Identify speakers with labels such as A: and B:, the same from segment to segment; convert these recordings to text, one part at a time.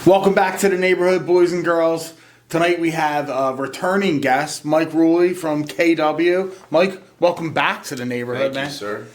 A: Welcome back to the neighborhood, boys and girls. Tonight we have a returning guest, Mike Ruehle from KW. Mike, welcome back to the neighborhood, man.
B: Thank you,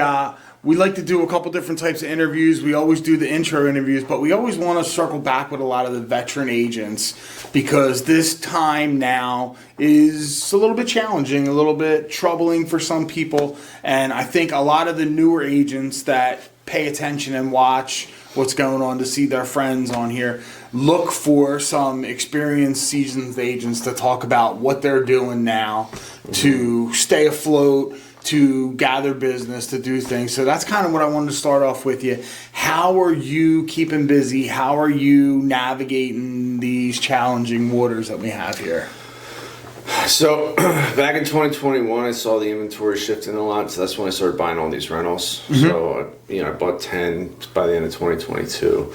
B: sir.
A: We like to do a couple different types of interviews. We always do the intro interviews, but we always want to circle back with a lot of the veteran agents because this time now is a little bit challenging, a little bit troubling for some people. And I think a lot of the newer agents that pay attention and watch what's going on to see their friends on here look for some experienced, seasoned agents to talk about what they're doing now to stay afloat, to gather business, to do things. So that's kind of what I wanted to start off with you. How are you keeping busy? How are you navigating these challenging waters that we have here?
B: So back in 2021, I saw the inventory shifting a lot, so that's when I started buying all these rentals. So I bought 10 by the end of 2022.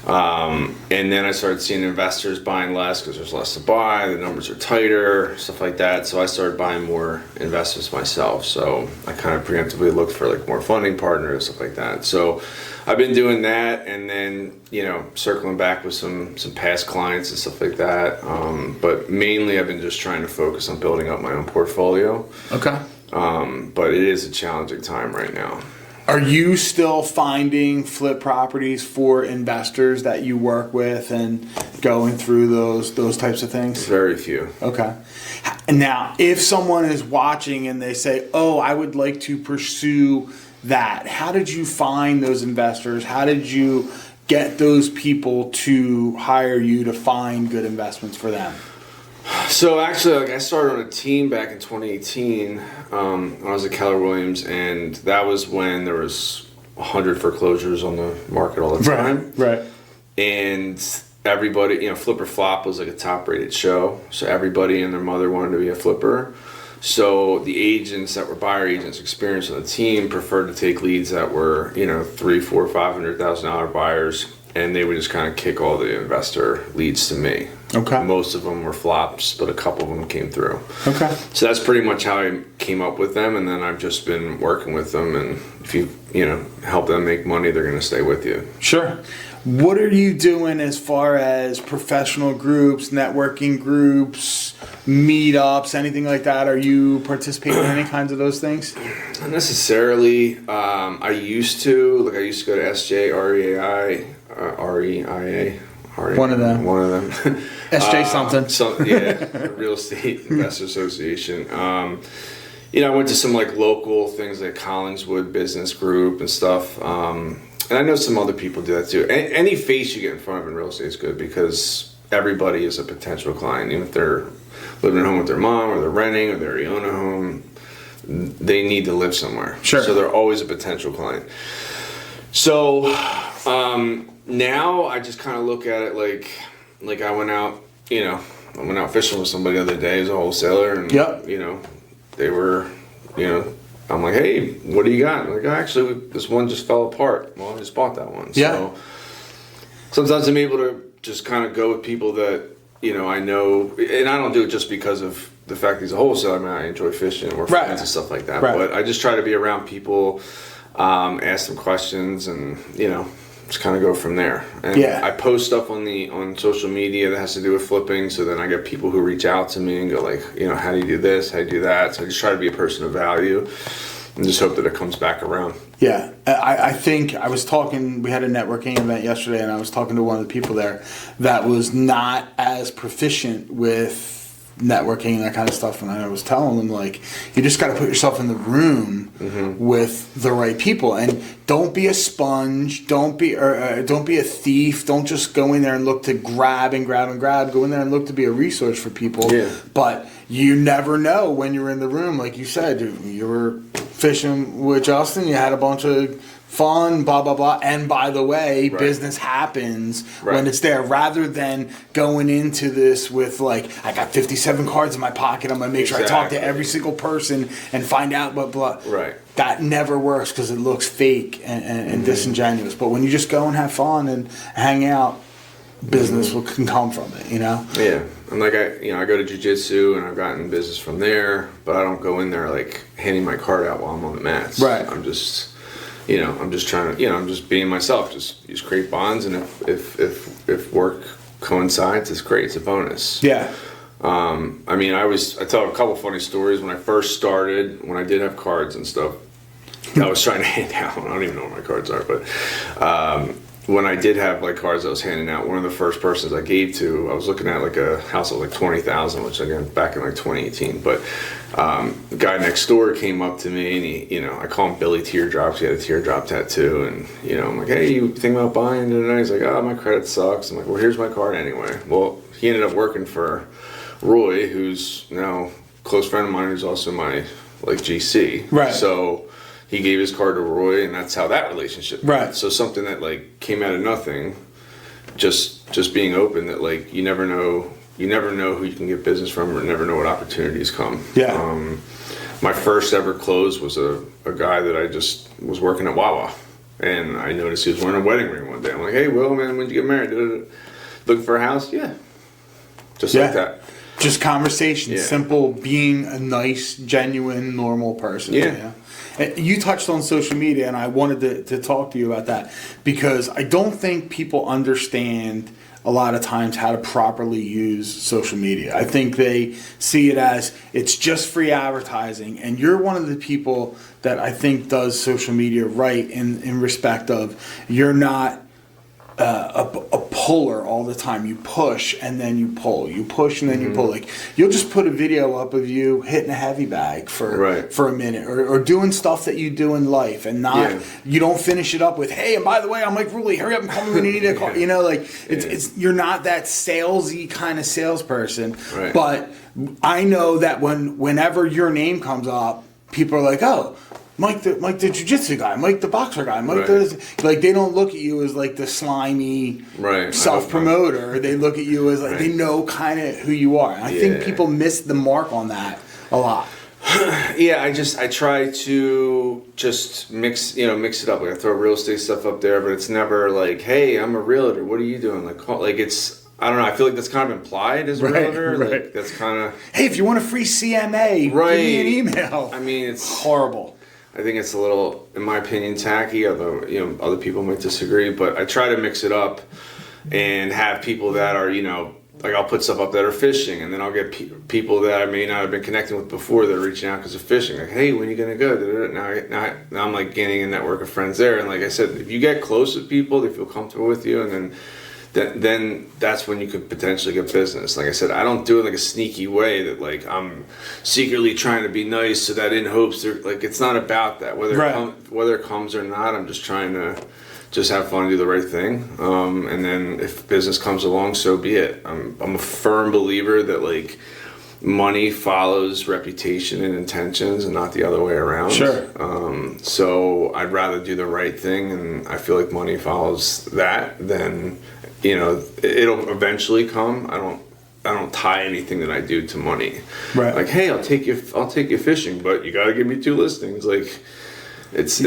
B: And then I started seeing investors buying less because there's less to buy, the numbers are tighter, stuff like that. So I started buying more investments myself. So I kind of preemptively looked for like more funding partners, stuff like that. So I've been doing that, and then circling back with some past clients and stuff like that. But mainly I've been just trying to focus on building up my own portfolio.
A: Okay.
B: But it is a challenging time right now.
A: Are you still finding flip properties for investors that you work with and going through those types of things?
B: Very few.
A: Okay. Now, if someone is watching and they say, "Oh, I would like to pursue that," how did you find those investors? How did you get those people to hire you to find good investments for them?
B: So actually, I started on a team back in 2018 when I was at Keller Williams, and that was when there was 100 foreclosures on the market all the time.
A: Right.
B: And everybody, Flip or Flop was like a top-rated show, so everybody and their mother wanted to be a flipper. So the agents that were buyer agents, experienced on the team, preferred to take leads that were $300,000, $400,000, $500,000 buyers, and they would just kind of kick all the investor leads to me.
A: Okay.
B: Most of them were flops, but a couple of them came through.
A: Okay.
B: So that's pretty much how I came up with them, and then I've just been working with them, and if you help them make money, they're going to stay with you.
A: Sure. What are you doing as far as professional groups, networking groups, meetups, anything like that? Are you participating in any kinds of those things?
B: Not necessarily. I used to go to SJ, REAI, REIA.
A: One of them. SJ something.
B: Real Estate Investor Association. I went to some like local things like Collingswood Business Group and stuff. And I know some other people do that too. Any face you get in front of in real estate is good because everybody is a potential client. Even if they're living at home with their mom or they're renting or they already own a home, they need to live somewhere.
A: Sure.
B: So they're always a potential client. So now I just kind of look at it like I went out, fishing with somebody the other day as a wholesaler, and they were, I'm like, "Hey, what do you got?" I'm like, actually, this one just fell apart. Well, I just bought that one.
A: Yeah.
B: So sometimes I'm able to just kind of go with people that I know, and I don't do it just because of the fact he's a wholesaler. I mean, I enjoy fishing, we're friends and stuff like that.
A: Right.
B: But I just try to be around people, ask them questions, and just kind of go from there. And I post stuff on social media that has to do with flipping, so then I get people who reach out to me and go like, how do you do this? How do you do that? So I just try to be a person of value and just hope that it comes back around.
A: Yeah, I think I was talking, we had a networking event yesterday, and I was talking to one of the people there that was not as proficient with networking and that kind of stuff, and I was telling them, like, you just got to put yourself in the room with the right people, and don't be a sponge, don't be a thief, don't just go in there and look to grab, go in there and look to be a resource for people. But you never know when you're in the room. Like you said, you were fishing with Justin, you had a bunch of fun, blah, blah, blah. And by the way, business happens when it's there. Rather than going into this with like, I got 57 cards in my pocket, I'm going to make sure I talk to every single person and find out what blah.
B: Right.
A: That never works because it looks fake and disingenuous. But when you just go and have fun and hang out, business can come from it,
B: Yeah. And like I go to jiu-jitsu and I've gotten business from there, but I don't go in there like handing my card out while I'm on the mats.
A: Right.
B: I'm just I'm just trying to, I'm just being myself. Just create bonds, and if work coincides, it's great. It's a bonus.
A: Yeah.
B: I tell a couple funny stories when I first started, when I did have cards and stuff. I was trying to hand out. I don't even know what my cards are, but when I did have like cards I was handing out, one of the first persons I gave to, I was looking at like a house of like 20,000, which again back in like 2018. But the guy next door came up to me, and he, I call him Billy Teardrops. He had a teardrop tattoo, and I'm like, hey, you think about buying it? And he's like, oh, my credit sucks. I'm like, well, here's my card anyway. Well, he ended up working for Roy, who's now a close friend of mine, who's also my like GC.
A: Right.
B: So he gave his card to Roy, and that's how that relationship went.
A: Right.
B: So something that like came out of nothing, just being open, that like you never know who you can get business from, or never know what opportunities come.
A: Yeah.
B: My first ever close was a guy that I just was working at Wawa, and I noticed he was wearing a wedding ring one day. I'm like, hey, Will, man, when'd you get married? Looking for a house? Yeah. Just like that.
A: Just conversation,
B: Yeah.
A: simple, being a nice, genuine, normal person.
B: Yeah.
A: You touched on social media, and I wanted to talk to you about that, because I don't think people understand a lot of times how to properly use social media. I think they see it as it's just free advertising, and you're one of the people that I think does social media right in respect of you're not a puller all the time. You push and then you pull. You push and then you pull. Like, you'll just put a video up of you hitting a heavy bag for a minute, or doing stuff that you do in life, and not you don't finish it up with, hey, and by the way, I'm like, Ruehle, hurry up and call me when you need a call. It's you're not that salesy kind of salesperson.
B: Right.
A: But I know that whenever your name comes up, people are like, oh, Mike the jiu-jitsu guy, Mike the boxer guy, Mike like, they don't look at you as like the slimy self-promoter. They look at you as like they know kind of who you are. And I think people miss the mark on that a lot.
B: Yeah, I try to just mix it up. Like, I throw real estate stuff up there, but it's never like, hey, I'm a realtor. What are you doing? Like it's, I don't know. I feel like that's kind of implied as a realtor.
A: Right.
B: Like, that's kind of,
A: hey, if you want a free CMA, give me an email.
B: I mean, it's
A: horrible.
B: I think it's a little, in my opinion, tacky, although, other people might disagree, but I try to mix it up and have people that are, like, I'll put stuff up that are fishing, and then I'll get people that I may not have been connecting with before that are reaching out because of fishing. Like, hey, when are you going to go? Now I'm like gaining a network of friends there. And like I said, if you get close with people, they feel comfortable with you, and then that's when you could potentially get business. Like I said, I don't do it like a sneaky way that like I'm secretly trying to be nice so that in hopes they're like, it's not about that. Whether it comes or not, I'm just trying to just have fun and do the right thing. And then if business comes along, so be it. I'm a firm believer that like money follows reputation and intentions, and not the other way around.
A: Sure.
B: So I'd rather do the right thing, and I feel like money follows that than, it'll eventually come. I don't tie anything that I do to money.
A: Right.
B: Like, hey, I'll take you fishing, but you got to give me 2 listings. Like, it's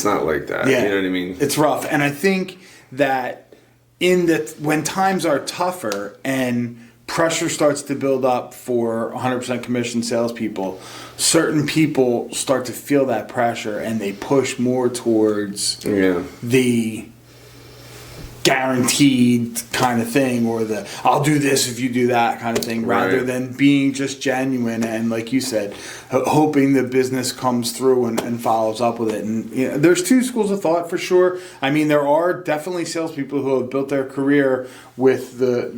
B: not like that.
A: Yeah.
B: You know what I mean?
A: It's rough, and I think that when times are tougher and pressure starts to build up for 100% commission salespeople, certain people start to feel that pressure, and they push more towards the guaranteed kind of thing, or the I'll do this if you do that kind of thing, rather than being just genuine and, like you said, hoping the business comes through and follows up with it. And there's 2 schools of thought for sure. I mean, there are definitely salespeople who have built their career with the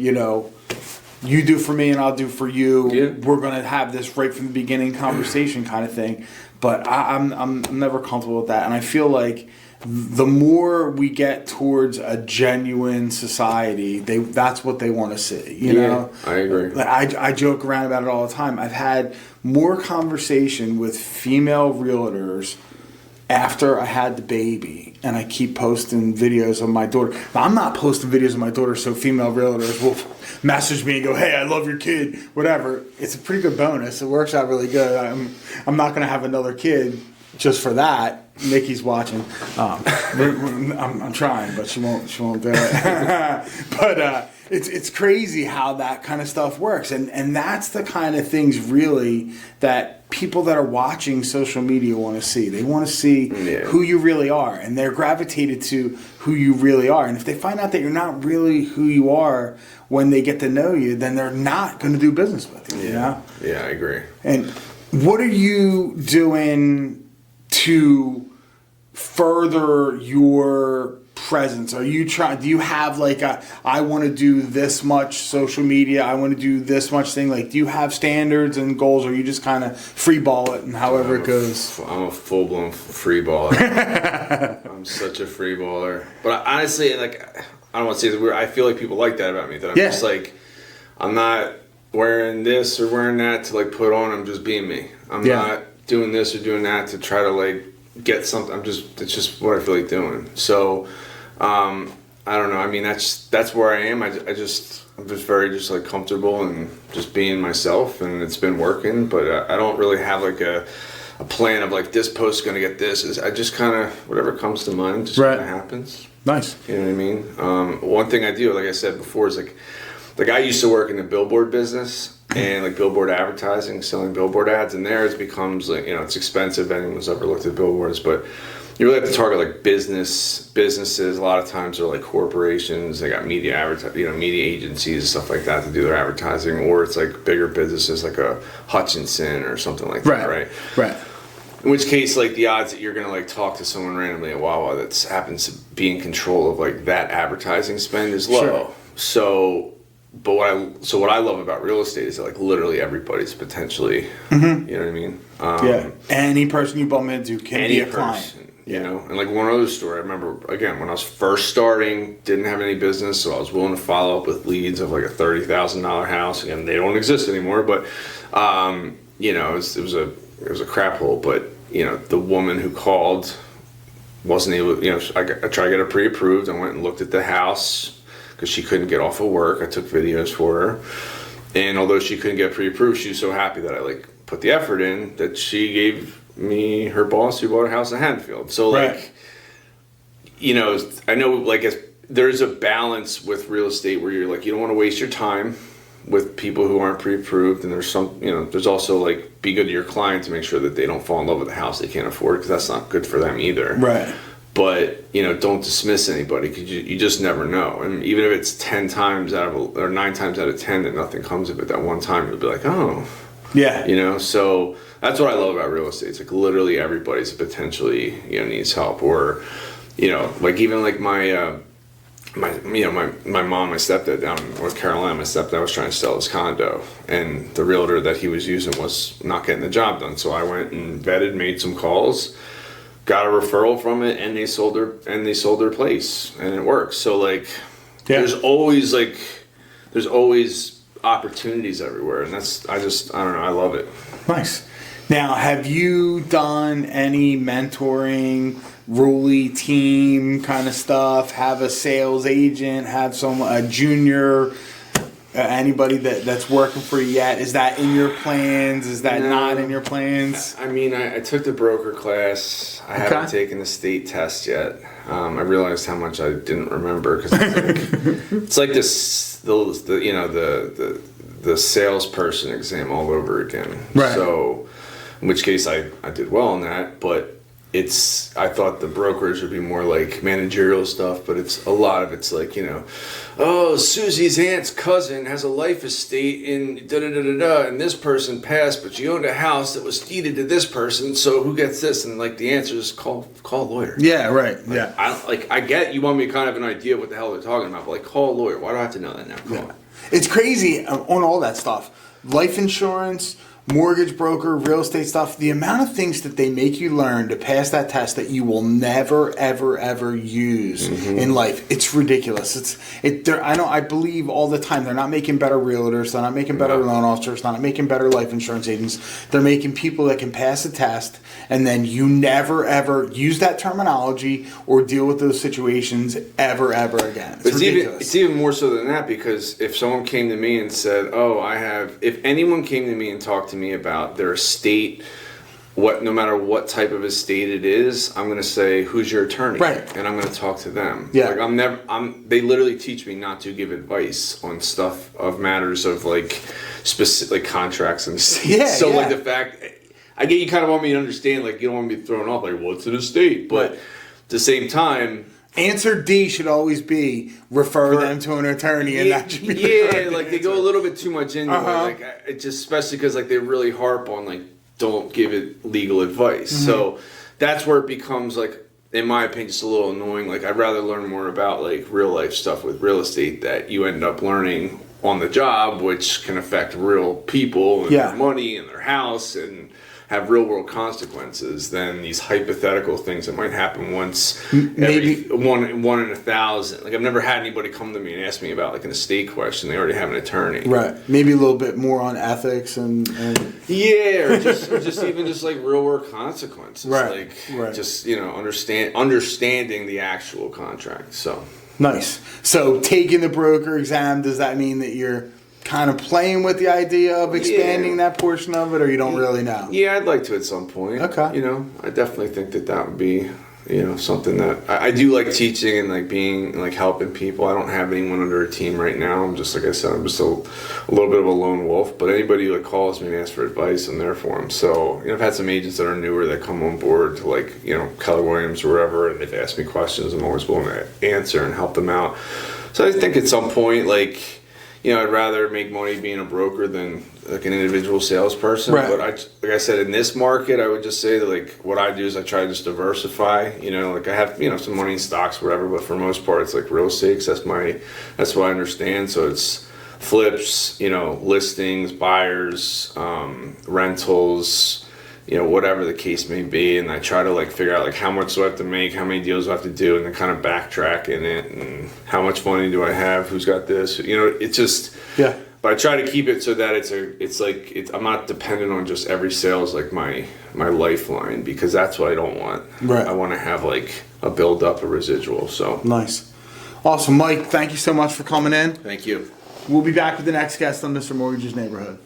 A: you do for me and I'll do for you.
B: Yeah.
A: We're gonna have this right from the beginning conversation kind of thing. But I'm never comfortable with that, and I feel like the more we get towards a genuine society, that's what they want to see. You know,
B: I agree.
A: Like, I joke around about it all the time. I've had more conversation with female realtors after I had the baby, and I keep posting videos of my daughter. But I'm not posting videos of my daughter so female realtors will message me and go, hey, I love your kid, whatever. It's a pretty good bonus. It works out really good. I'm not going to have another kid just for that. Nikki's watching. I'm trying, but she won't do it. But It's crazy how that kind of stuff works, and that's the kind of things really that people that are watching social media want to see. They want to see who you really are, and they're gravitated to who you really are. And if they find out that you're not really who you are when they get to know you, then they're not going to do business with you.
B: Yeah,
A: you know?
B: Yeah, I agree.
A: And what are you doing to further your presence? Are you trying? Do you have like I want to do this much social media, I want to do this much thing? Like, do you have standards and goals, or you just kind of free ball it and however it goes?
B: I'm a full blown free baller. I'm such a free baller. But honestly, like, I don't want to say this weird. I feel like people like that about me. That I'm just like, I'm not wearing this or wearing that to like put on. I'm just being me. I'm not doing this or doing that to try to like get something. It's just what I feel like doing. So I don't know. I mean, that's where I am. I'm just very just like comfortable and just being myself, and it's been working. But I don't really have like a plan of like this post's gonna get this. I just kind of whatever comes to mind just kind of happens.
A: Nice.
B: You know what I mean? One thing I do, like I said before, is like I used to work in the billboard business and like billboard advertising, selling billboard ads, and there it becomes like, it's expensive. Anyone's ever looked at billboards, but you really have to target like businesses. A lot of times they're like corporations. They got media media agencies and stuff like that to do their advertising, or it's like bigger businesses like a Hutchinson or something like that, right?
A: Right.
B: In which case, like the odds that you're gonna like talk to someone randomly at Wawa that happens to be in control of like that advertising spend is low.
A: Sure.
B: So what I love about real estate is that like literally everybody's potentially, you know what I mean?
A: Any person you bump into can be a client.
B: You know, and like one other story, I remember again when I was first starting, didn't have any business, so I was willing to follow up with leads of like a $30,000 house. Again, they don't exist anymore, but it was a crap hole. But the woman who called wasn't able. I tried to get her pre-approved. I went and looked at the house because she couldn't get off of work. I took videos for her, and although she couldn't get pre-approved, she was so happy that I like put the effort in that she gave me her boss who bought a house in Haddonfield. So like, I know like there's a balance with real estate where you're like, you don't want to waste your time with people who aren't pre-approved, and there's some, there's also like be good to your client to make sure that they don't fall in love with a house they can't afford, because that's not good for them either.
A: Right.
B: But don't dismiss anybody, because you just never know. And even if it's 10 times or 9 times out of 10 that nothing comes of it, that one time you'll be like, oh.
A: Yeah.
B: So that's what I love about real estate. It's like literally everybody's potentially, needs help. Or, like even like my mom, my stepdad down in North Carolina, my stepdad was trying to sell his condo, and the realtor that he was using was not getting the job done. So I went and vetted, made some calls, got a referral from it, and they sold their place, and it works. So like, there's always opportunities everywhere, and I don't know, I love it.
A: Nice. Now, have you done any mentoring, Ruehle team kind of stuff? Have a sales agent? Have a junior? Anybody that's working for you yet? Is that in your plans? Is that not in your plans?
B: I mean, I took the broker class. I haven't taken the state test yet. I realized how much I didn't remember, because it's like this, the salesperson exam all over again.
A: Right. So,
B: in which case I did well on that, but I thought the brokers would be more like managerial stuff, but it's a lot of it's like, oh, Susie's aunt's cousin has a life estate in da-da-da-da-da, and this person passed, but she owned a house that was deeded to this person, so who gets this? And like the answer is call a lawyer.
A: Yeah, right.
B: I get you want me to kind of an idea of what the hell they're talking about, but like call a lawyer. Why do I have to know that now? Come on.
A: It's crazy on all that stuff. Life insurance, mortgage broker, real estate stuff, the amount of things that they make you learn to pass that test that you will never, ever, ever use in life. It's ridiculous. I believe all the time they're not making better realtors, they're not making better loan officers, they're not making better life insurance agents. They're making people that can pass a test, and then you never, ever use that terminology or deal with those situations ever, ever again. It's ridiculous.
B: It's even more so than that, because if someone came to me and said, if anyone came to me and talked to me about their estate no matter what type of estate it is, I'm going to say, who's your attorney?
A: Right.
B: And I'm going to talk to them.
A: Yeah.
B: Like they literally teach me not to give advice on stuff of matters of like specific contracts and estates.
A: Yeah,
B: so
A: yeah.
B: like the fact, I get you kind of want me to understand, like you don't want me thrown off, like what's an estate? But
A: Right.
B: at the same time,
A: answer D should always be refer them to an attorney, and that should be
B: yeah, like they go a little bit too much into
A: Uh-huh.
B: it. Like it just, especially because like they really harp on like don't give it legal advice. So that's where it becomes like, in my opinion, just a little annoying. Like I'd rather learn more about like real life stuff with real estate that you end up learning on the job, which can affect real people and
A: Yeah.
B: their money and their house and have real world consequences than these hypothetical things that might happen once
A: Maybe
B: one in 1,000. Like I've never had anybody come to me and ask me about like an estate question. They already have an attorney.
A: right. Maybe a little bit more on ethics and
B: Yeah, or just even just like real world consequences.
A: Right,
B: Like
A: right.
B: just, you know, understanding the actual contract. So
A: nice. So taking the broker exam, does that mean that you're kind of playing with the idea of expanding that portion of it, or you don't really know?
B: yeah, I'd like to at some point.
A: Okay.
B: You know, I definitely think that would be, you know, something that I do like teaching and like being like helping people. I don't have anyone under a team right now. I'm just, like I said, I'm just a little bit of a lone wolf, but anybody who like calls me and asks for advice, I'm there for them. So, you know, I've had some agents that are newer that come on board to like, you know, Keller Williams or wherever, and they've asked me questions. I'm always willing to answer and help them out. So I think at some point, like, you know, I'd rather make money being a broker than like an individual salesperson.
A: Right.
B: But like I said, in this market, I would just say that like what I do is I try to just diversify. You know, like I have, you know, some money in stocks, whatever. But for most part, it's like real estate. 'Cause that's what I understand. So it's flips, you know, listings, buyers, rentals, you know, whatever the case may be. And I try to like figure out like how much do I have to make, how many deals do I have to do, and then kind of backtrack in it, and how much money do I have, who's got this, you know, it's just,
A: Yeah.
B: but I try to keep it so that I'm not dependent on just every sale as like my lifeline, because that's what I don't want.
A: Right.
B: I want to have like a build up, a residual. So
A: Nice. Awesome. Mike, thank you so much for coming in.
B: thank you.
A: We'll be back with the next guest on Mr. Mortgage's Neighborhood.